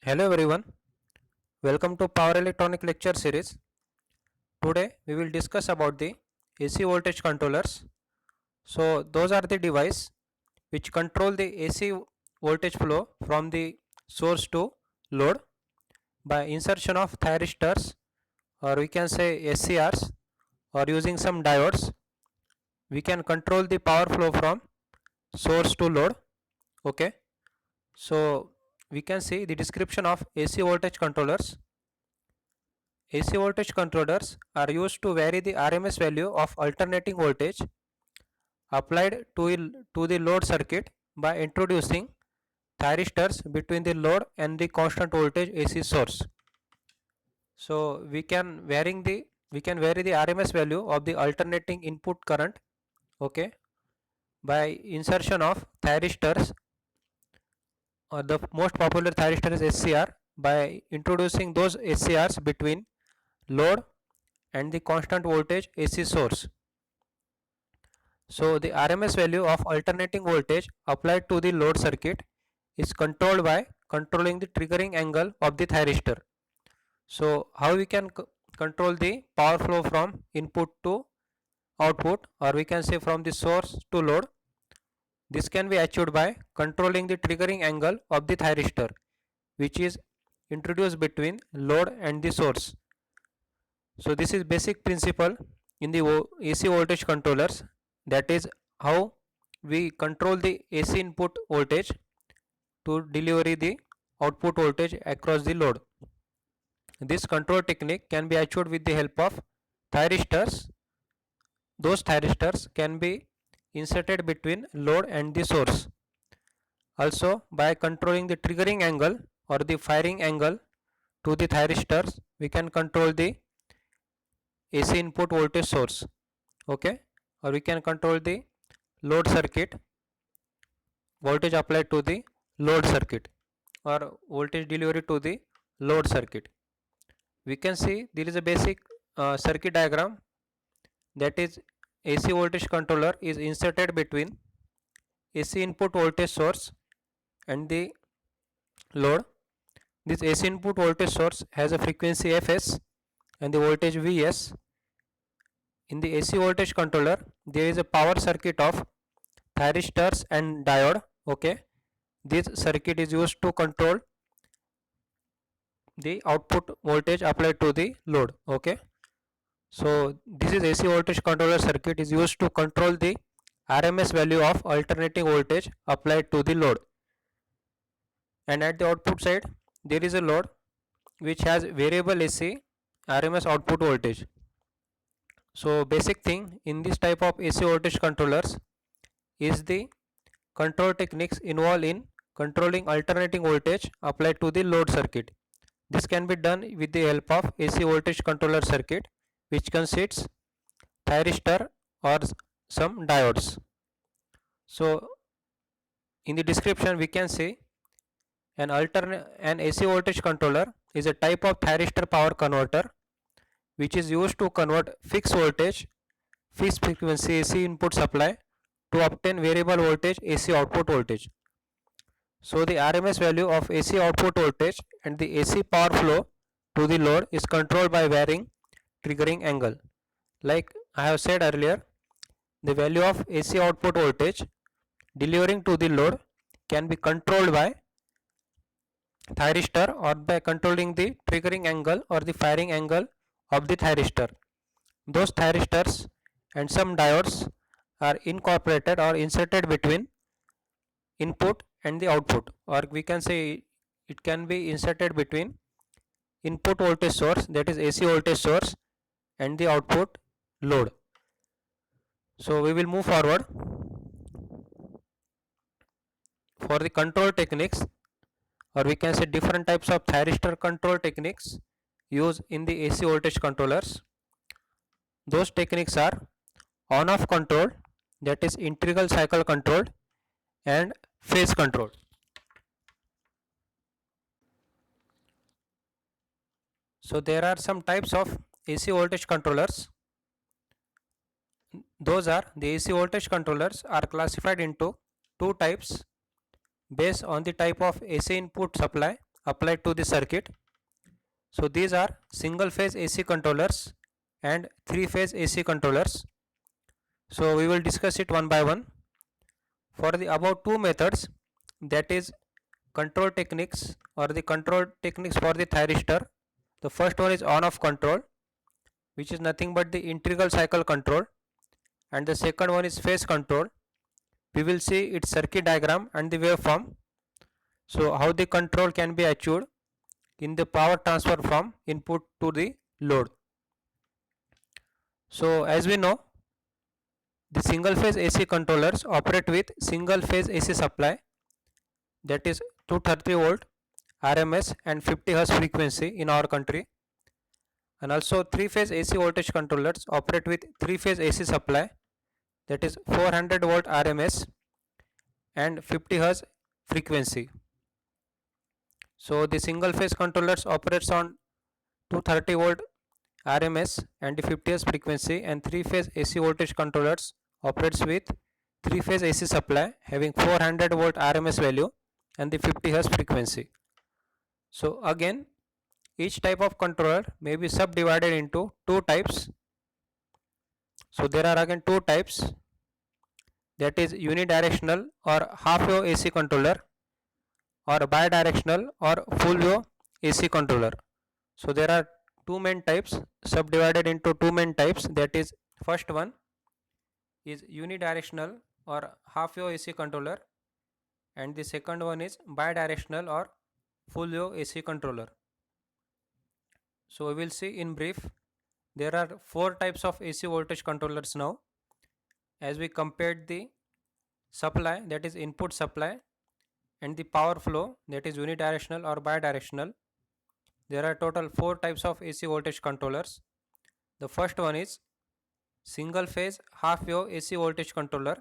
Hello everyone, welcome to Power Electronic Lecture Series. Today we will discuss about the AC voltage controllers. So those are the device which control the AC voltage flow from the source to load by insertion of thyristors, or we can say SCRs, or using some diodes. We can control the power flow from source to load. Okay, so we can see the description of AC voltage controllers. AC voltage controllers are used to vary the RMS value of alternating voltage applied to the load circuit by introducing thyristors between the load and the constant voltage AC source. So we can vary the RMS value of the alternating input current, okay, by insertion of thyristors, or the most popular thyristor is SCR, by introducing those SCRs between load and the constant voltage AC source. So the RMS value of alternating voltage applied to the load circuit is controlled by controlling the triggering angle of the thyristor. So how we can control the power flow from input to output, or we can say from the source to load? This can be achieved by controlling the triggering angle of the thyristor, which is introduced between load and the source. So this is basic principle in the AC voltage controllers, that is how we control the AC input voltage to deliver the output voltage across the load. This control technique can be achieved with the help of thyristors. Those thyristors can be inserted between load and the source. Also, by controlling the triggering angle or the firing angle to the thyristors, we can control the AC input voltage source, okay, or we can control the load circuit voltage applied to the load circuit, or voltage delivery to the load circuit. We can see there is a basic circuit diagram, that is AC voltage controller is inserted between AC input voltage source and the load. This AC input voltage source has a frequency Fs and the voltage Vs. In the AC voltage controller, there is a power circuit of thyristors and diode, okay. This circuit is used to control the output voltage applied to the load, okay. So this is AC voltage controller circuit is used to control the RMS value of alternating voltage applied to the load. And at the output side, there is a load which has variable AC RMS output voltage. So basic thing in this type of AC voltage controllers is the control techniques involved in controlling alternating voltage applied to the load circuit. This can be done with the help of AC voltage controller circuit, which consists thyristor or some diodes. So in the description we can say an AC voltage controller is a type of thyristor power converter which is used to convert fixed voltage, fixed frequency AC input supply to obtain variable voltage AC output voltage. So the RMS value of AC output voltage and the AC power flow to the load is controlled by varying triggering angle. Like I have said earlier, the value of AC output voltage delivering to the load can be controlled by thyristor or by controlling the triggering angle or the firing angle of the thyristor. Those thyristors and some diodes are incorporated or inserted between input and the output, or we can say it can be inserted between input voltage source, that is AC voltage source, and the output load. So we will move forward for the control techniques, or we can say different types of thyristor control techniques used in the AC voltage controllers. Those techniques are on off control, that is integral cycle control, and phase control. So there are some types of AC voltage controllers. Those are the AC voltage controllers are classified into two types based on the type of AC input supply applied to the circuit. So these are single phase AC controllers and three phase AC controllers. So we will discuss it one by one. For the above two methods, that is control techniques or the control techniques for the thyristor, the first one is on off control, which is nothing but the integral cycle control, and the second one is phase control. We will see its circuit diagram and the waveform. So how the control can be achieved in the power transfer from input to the load. So as we know, the single phase AC controllers operate with single phase AC supply, that is 230 volt RMS and 50 Hz frequency in our country, and also three phase AC voltage controllers operate with three phase AC supply, that is 400 volt RMS and 50 Hz frequency. So the single phase controllers operates on 230 volt RMS and 50 Hz frequency, and three phase AC voltage controllers operates with three phase AC supply having 400 volt RMS value and the 50 Hz frequency. So again, each type of controller may be subdivided into two types. So there are again two types, that is unidirectional or half wave AC controller or bidirectional or full wave AC controller. So there are two main types, subdivided into two main types, that is first one is unidirectional or half wave AC controller, and the second one is bidirectional or full wave AC controller. So we will see in brief. There are four types of AC voltage controllers now. As we compared the supply, that is input supply, and the power flow, that is unidirectional or bidirectional, there are total four types of AC voltage controllers. The first one is single phase half wave AC voltage controller,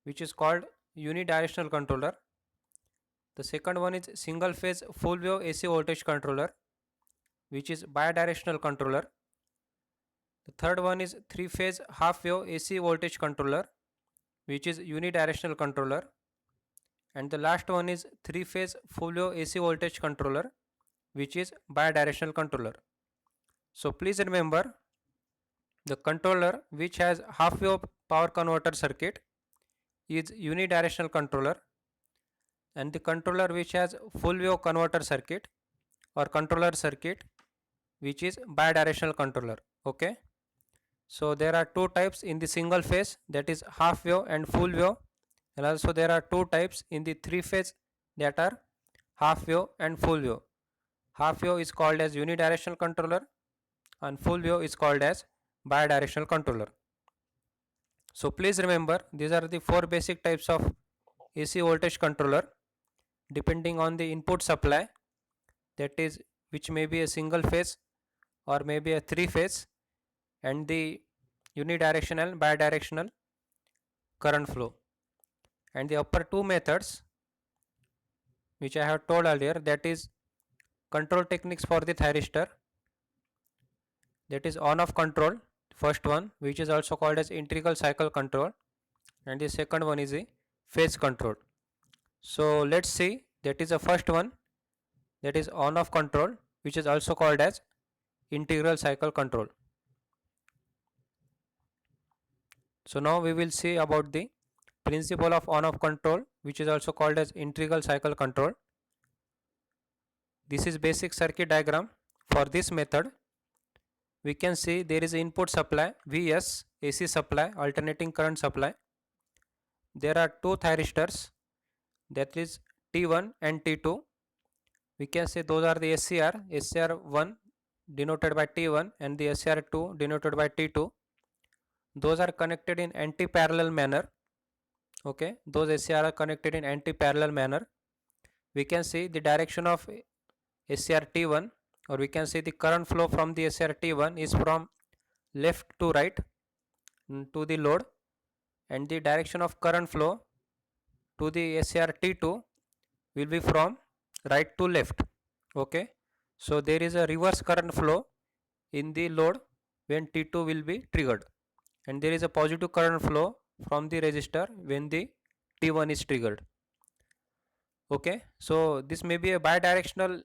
which is called unidirectional controller. The second one is single phase full wave AC voltage controller, which is bidirectional controller. The third one is three phase half wave AC voltage controller, which is unidirectional controller. And the last one is three phase full wave AC voltage controller, which is bidirectional controller. So please remember, the controller which has half wave power converter circuit is unidirectional controller, and the controller which has full wave converter circuit or controller circuit, which is bidirectional controller. Okay, so there are two types in the single phase, that is half wave and full wave, and also there are two types in the three phase, that are half wave and full wave. Half wave is called as unidirectional controller and full wave is called as bidirectional controller. So please remember, these are the four basic types of AC voltage controller depending on the input supply, that is which may be a single phase or maybe a three phase, and the unidirectional bidirectional current flow. And the upper two methods which I have told earlier, that is control techniques for the thyristor, that is on off control, first one, which is also called as integral cycle control, and the second one is the phase control. So let's see, that is the first one, that is on off control, which is also called as integral cycle control. So now we will see about the principle of on off control, which is also called as integral cycle control. This is basic circuit diagram for this method. We can see there is input supply Vs, AC supply, alternating current supply. There are two thyristors, that is T1 and T2. We can say those are the SCR1 denoted by T1 and the SCR2 denoted by T2. Those are connected in anti-parallel manner. Okay, those SCR are connected in anti-parallel manner. We can see the direction of SCR-T1, or we can say the current flow from the SCR-T1 is from left to right to the load, and the direction of current flow to the SCR-T2 will be from right to left. Okay, so there is a reverse current flow in the load when T2 will be triggered, and there is a positive current flow from the resistor when the T1 is triggered. Okay, so this may be a bidirectional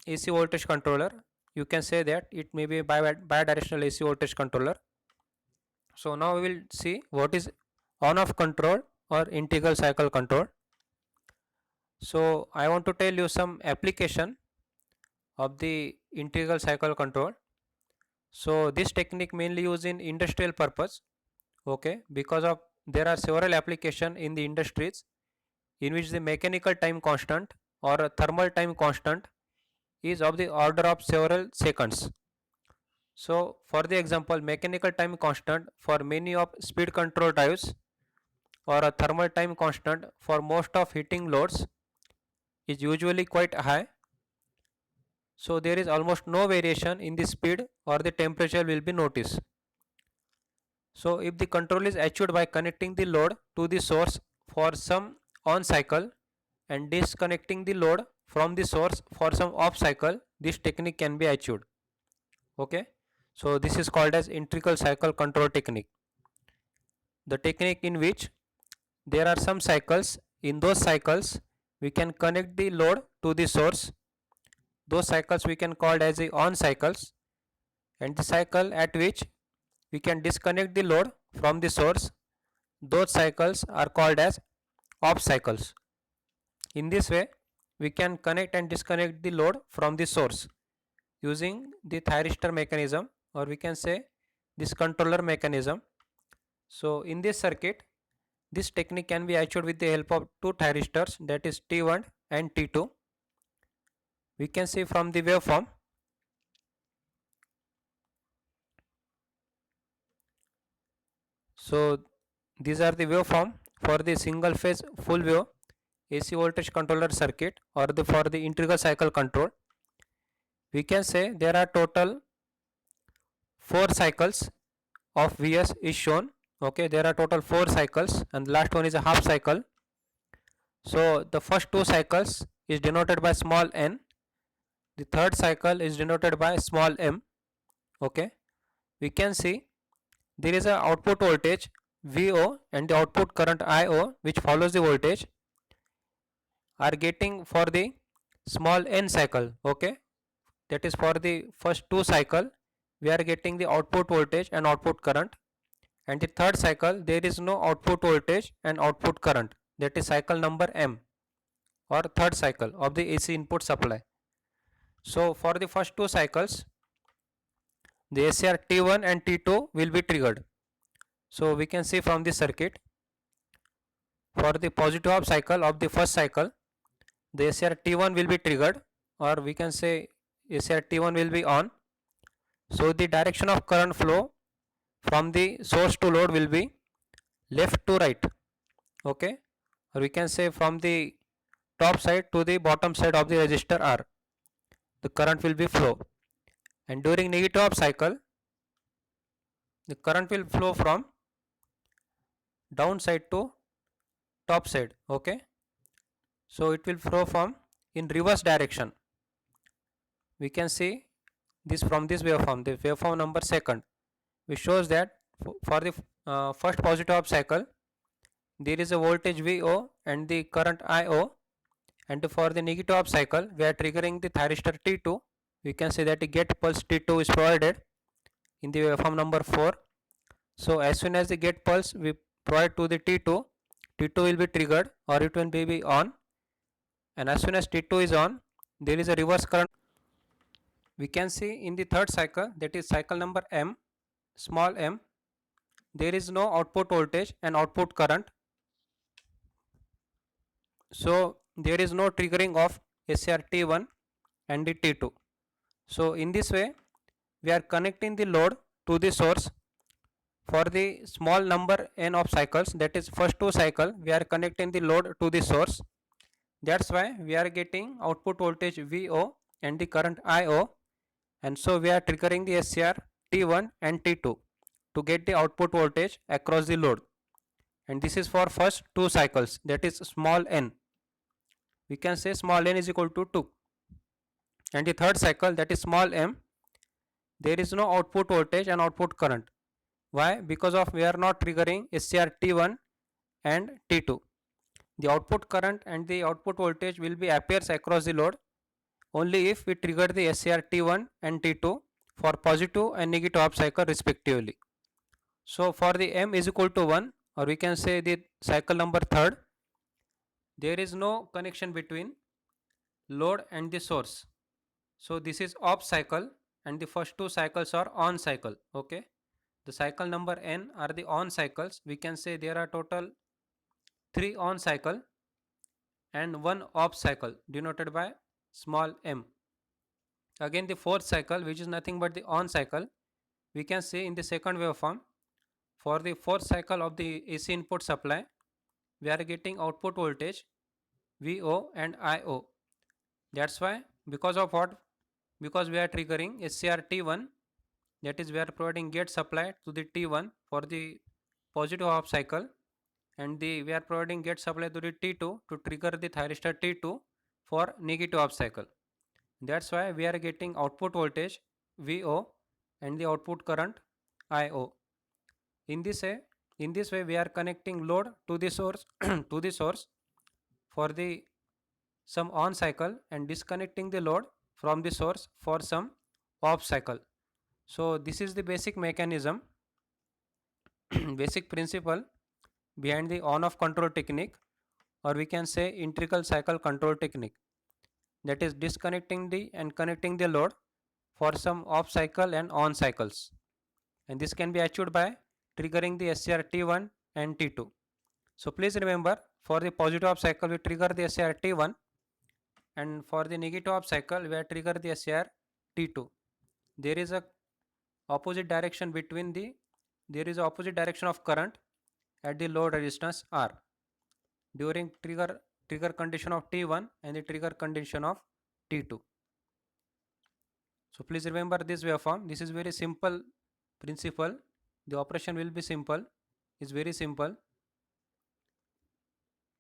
AC voltage controller. You can say that it may be a bidirectional AC voltage controller. So now we will see what is on off control or integral cycle control. So I want to tell you some application of the integral cycle control. So this technique mainly used in industrial purpose. Okay, because of there are several application in the industries in which the mechanical time constant or a thermal time constant is of the order of several seconds. So for the example, mechanical time constant for many of speed control drives or a thermal time constant for most of heating loads is usually quite high. So there is almost no variation in the speed or the temperature will be noticed. So if the control is achieved by connecting the load to the source for some on cycle and disconnecting the load from the source for some off cycle, this technique can be achieved. Okay, so this is called as integral cycle control technique. The technique in which there are some cycles, in those cycles we can connect the load to the source. Those cycles we can call as the on cycles, and the cycle at which we can disconnect the load from the source, those cycles are called as off cycles. In this way we can connect and disconnect the load from the source using the thyristor mechanism, or we can say this controller mechanism. So in this circuit, this technique can be achieved with the help of two thyristors, that is T1 and T2. We can see from the waveform. So these are the waveform for the single phase full wave AC voltage controller circuit or for the integral cycle control. We can say there are total 4 cycles of Vs is shown. Okay, there are total 4 cycles and the last one is a half cycle. So the first 2 cycles is denoted by small n, the third cycle is denoted by small m. Okay, we can see there is a output voltage VO and the output current IO which follows the voltage are getting for the small n cycle. Okay, that is for the first 2 cycle we are getting the output voltage and output current, and the third cycle there is no output voltage and output current, that is cycle number m or third cycle of the AC input supply. So for the first 2 cycles the SCR T1 and T2 will be triggered. So we can see from this circuit, for the positive half cycle of the first cycle the SCR T1 will be triggered, or we can say SCR T1 will be on. So the direction of current flow from the source to load will be left to right. Okay, or we can say from the top side to the bottom side of the resistor R the current will be flow, and during negative half cycle the current will flow from downside to top side. Okay, so it will flow from in reverse direction. We can see this from this waveform, the waveform number second, which shows that for the first positive half cycle there is a voltage VO and the current IO, and for the negative half cycle we are triggering the thyristor T2. We can say that the get pulse T2 is provided in the waveform number 4. So as soon as the get pulse we provide to the T2, T2 will be triggered or it will be on, and as soon as T2 is on there is a reverse current. We can see in the third cycle, that is cycle number m, small m, there is no output voltage and output current. So there is no triggering of SCR T1 and the T2. So in this way we are connecting the load to the source for the small number n of cycles, that is first 2 cycle we are connecting the load to the source. That's why we are getting output voltage VO and the current IO, and so we are triggering the SCR T1 and T2 to get the output voltage across the load, and this is for first 2 cycles, that is small n. We can say small n is equal to 2, and the third cycle, that is small m, there is no output voltage and output current. Why? Because of we are not triggering SCR T1 and T2. The output current and the output voltage will be appears across the load only if we trigger the SCR T1 and T2 for positive and negative half cycle respectively. So for the M is equal to 1, or we can say the cycle number third, there is no connection between load and the source. So this is off cycle and the first two cycles are on cycle. Okay, the cycle number N are the on cycles. We can say there are total 3 on cycle and 1 off cycle denoted by small m. Again the fourth cycle, which is nothing but the on cycle, we can see in the second waveform. For the fourth cycle of the AC input supply, we are getting output voltage VO and IO. That's why, because of what? Because we are triggering SCR T1, that is we are providing gate supply to the T1 for the positive half cycle, and we are providing gate supply to the T2 to trigger the thyristor T2 for negative half cycle. That's why we are getting output voltage VO and the output current IO. In this way we are connecting load to the source to the source for the some on cycle and disconnecting the load from the source for some off cycle. So this is the basic mechanism basic principle behind the on off control technique, or we can say integral cycle control technique, that is disconnecting the and connecting the load for some off cycle and on cycles, and this can be achieved by triggering the SCR T1 and T2. So please remember, for the positive half cycle we trigger the SCR T1, and for the negative half cycle we trigger the SCR T2. There is a opposite direction between the there is a opposite direction of current at the load resistance R during trigger condition of T1 and the trigger condition of T2. So please remember this waveform. This is very simple principle. The operation will be simple. It's very simple.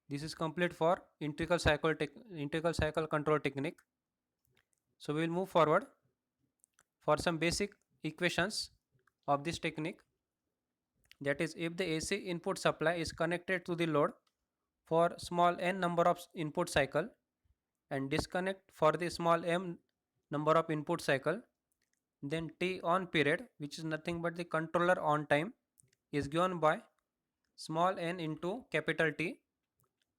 This is complete for integral cycle control technique. So we will move forward for some basic equations of this technique. That is, if the AC input supply is connected to the load for small n number of input cycle and disconnect for the small m number of input cycle, then T on period, which is nothing but the controller on time, is given by small n into capital T,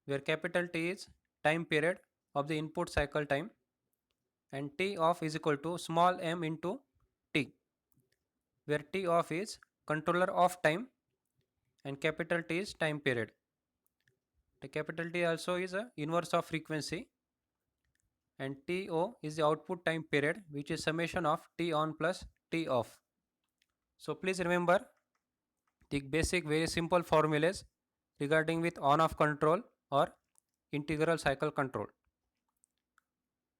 where capital T is time period of the input cycle time, and T off is equal to small m into T, where T off is controller off time and capital T is time period. The capital T also is a inverse of frequency, and TO is the output time period, which is summation of T on plus T off. So please remember the basic very simple formulas regarding with on off control or integral cycle control.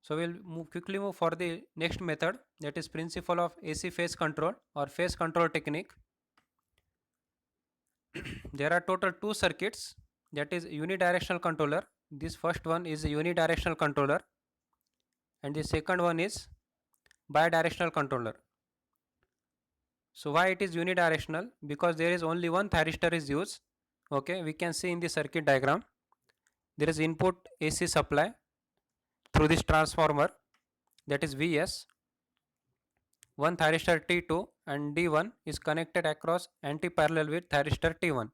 So we'll quickly move for the next method, that is principle of AC phase control or phase control technique. There are total two circuits, that is unidirectional controller. This first one is a unidirectional controller and the second one is bidirectional controller. So why it is unidirectional? Because there is only one thyristor is used. Okay, we can see in the circuit diagram there is input AC supply through this transformer, that is Vs. One thyristor T2 and D1 is connected across anti-parallel with thyristor T1.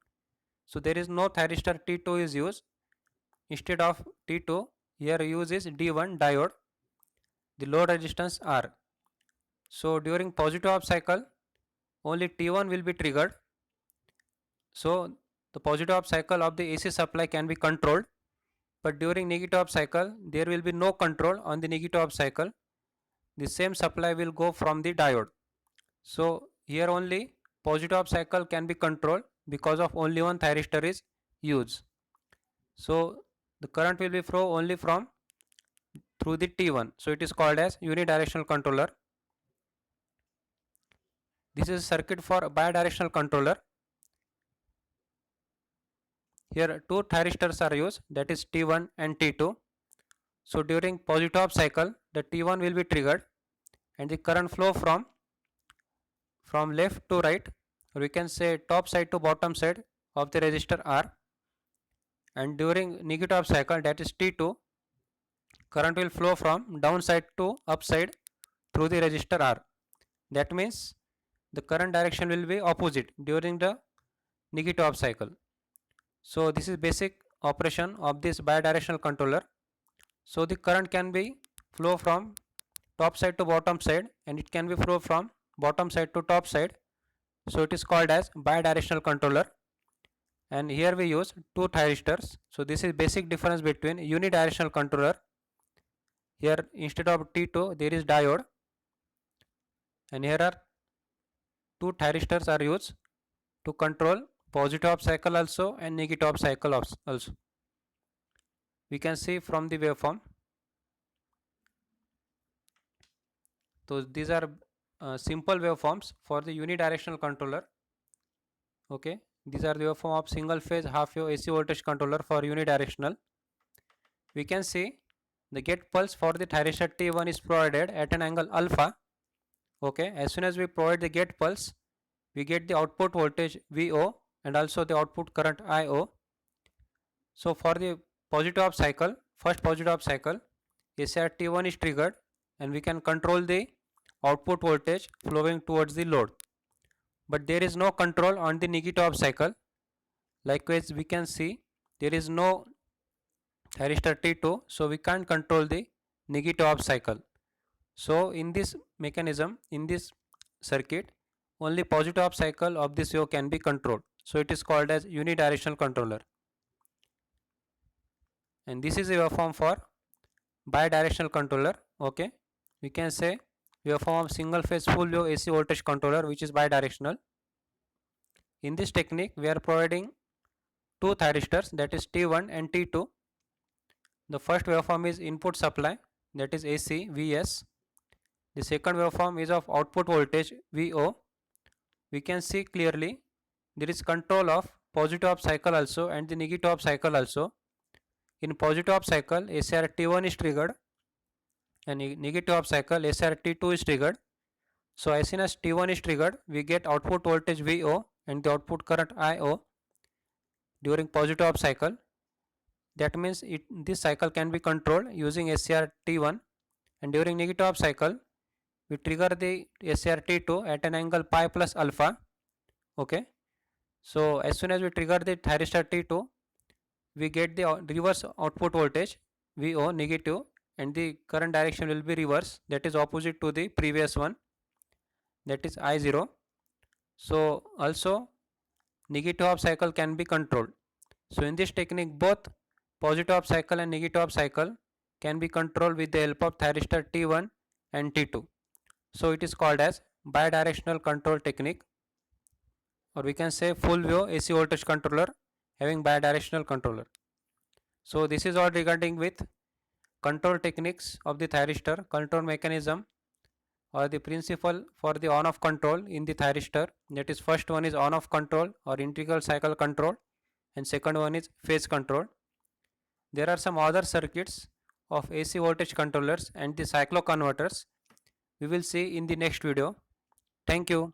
So there is no thyristor T2 is used. Instead of T2, here use is D1 diode, the load resistance R. So during positive half cycle only T1 will be triggered. So the positive half cycle of the AC supply can be controlled, but during negative half cycle there will be no control on the negative half cycle. The same supply will go from the diode. So here only positive half cycle can be controlled because of only one thyristor is used. So the current will be flow only from through the T1. So it is called as unidirectional controller. This is circuit for bidirectional controller. Here two thyristors are used, that is T1 and T2. So during positive half cycle the T1 will be triggered and the current flow from left to right, or we can say top side to bottom side of the resistor R, and during negative half cycle, that is T2, current will flow from downside to upside through the resistor R. That means the current direction will be opposite during the negative half cycle. So this is basic operation of this bidirectional controller. So the current can be flow from top side to bottom side, and it can be flow from bottom side to top side. So it is called as bidirectional controller. And here we use two thyristors. So this is basic difference between unidirectional controller. Here instead of T2 there is diode, and here are two thyristors are used to control positive half cycle also and negative half cycle also. We can see from the waveform. So these are simple waveforms for the unidirectional controller. Okay, these are the waveform of single phase half wave AC voltage controller for unidirectional. We can see the gate pulse for the thyristor T1 is provided at an angle alpha. Okay, as soon as we provide the gate pulse, we get the output voltage VO and also the output current IO. So for the positive half cycle, first positive half cycle, SR T1 is triggered and we can control the output voltage flowing towards the load. But there is no control on the negative half cycle. Likewise, we can see there is no thyristor T2, so we can't control the negative half cycle. So in this mechanism, in this circuit, only positive half cycle of this wave can be controlled. So it is called as unidirectional controller. And this is a waveform for bidirectional controller. Okay, we can say waveform of single phase full wave AC voltage controller which is bidirectional. In this technique, we are providing two thyristors, that is T1 and T2. The first waveform is input supply, that is AC Vs. The second waveform is of output voltage VO. We can see clearly there is control of positive half cycle also and the negative half cycle also. In positive half cycle, SR T1 is triggered, and in negative half cycle, SR T2 is triggered. So as soon as T1 is triggered, we get output voltage VO and the output current IO during positive half cycle. That means this cycle can be controlled using SCR T1, and during negative half cycle we trigger the SCR T2 at an angle pi plus alpha. Okay, so as soon as we trigger the thyristor T2, we get the reverse output voltage VO negative, and the current direction will be reverse, that is opposite to the previous one, that is I0. So also negative half cycle can be controlled. So in this technique, both positive half cycle and negative half cycle can be controlled with the help of thyristor T1 and T2. So it is called as bidirectional control technique, or we can say full wave AC voltage controller having bidirectional controller. So this is all regarding with control techniques of the thyristor, control mechanism or the principle for the on off control in the thyristor. That is, first one is on off control or integral cycle control, and second one is phase control. There are some other circuits of AC voltage controllers and the cyclo converters we will see in the next video. Thank you.